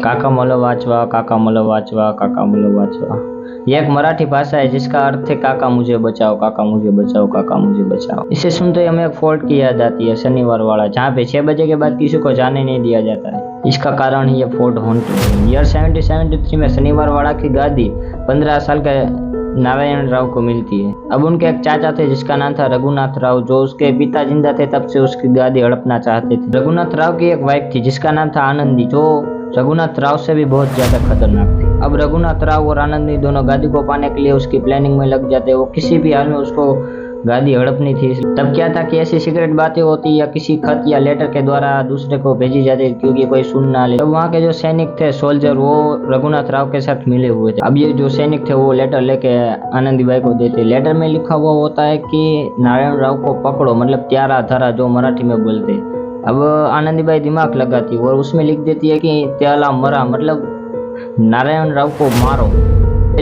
काका मला वाचवा, काका मला वाचवा, काका मला वाचवा। ये एक मराठी भाषा है जिसका अर्थ है काका मुझे बचाओ, काका मुझे बचाओ, काका मुझे बचाओ। इसे सुनते ही हमें एक फोर्ट की याद आती है, शनिवार वाला, जहाँ पे 6 बजे के बाद किसी को जाने नहीं दिया जाता है। इसका कारण है ये फोर्ट हॉन्टेड है। ईयर 1773 में शनिवार वाला की गादी 15 साल के नारायण राव को मिलती है। अब उनके एक चाचा थे जिसका नाम था रघुनाथ राव, जो उसके पिता जिंदा थे तब से उसकी गादी हड़पना चाहते थे। रघुनाथ राव की एक वाइफ थी जिसका नाम था आनंदी, जो रघुनाथ राव से भी बहुत ज्यादा खतरनाक थी। अब रघुनाथ राव और आनंदी दोनों गादी को पाने के लिए उसकी प्लानिंग में लग जाते। वो किसी भी हाल में उसको गादी हड़पनी थी। तब क्या था कि ऐसी सीक्रेट बातें होती या किसी खत या लेटर के द्वारा दूसरे को भेजी जाती क्योंकि कोई सुन ना ले। तब वहाँ के जो सैनिक थे, सोल्जर, वो रघुनाथ राव के साथ मिले हुए थे। अब ये जो सैनिक थे वो लेटर लेके आनंदीबाई को देते। लेटर में लिखा हुआ होता है कि नारायण राव को पकड़ो, मतलब त्यारा धरा जो मराठी में बोलते। अब आनंदीबाई दिमाग लगाती और उसमें लिख देती है कि त्याला मरा, मतलब नारायण राव को मारो।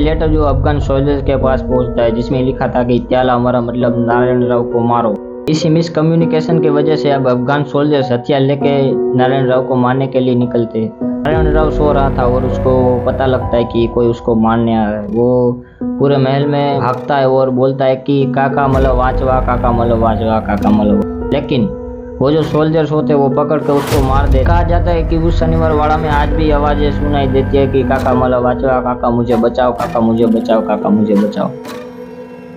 लेटर जो अफगान सोल्जर्स के पास पहुंचता है जिसमें लिखा था कि त्याला मरा मतलब नारायण राव को मारो। इसी मिसकम्युनिकेशन की वजह से अब अफगान सोल्जर्स हथियार लेके नारायण राव को मारने के लिए निकलते। नारायण राव सो रहा था और उसको पता लगता है कि कोई उसको मारने आ रहा है। वो पूरे महल में भागता है और बोलता है कि काका मला वाचवा, काका मला वाचवा, काका मला वाचवा। लेकिन वो जो सोल्जर्स होते वो पकड़ के उसको मार दे। कहा जाता है कि उस शनिवार वाड़ा में आज भी आवाजें सुनाई देती है कि काका मला वाचवा, काका मुझे बचाओ, काका मुझे बचाओ, काका मुझे बचाओ।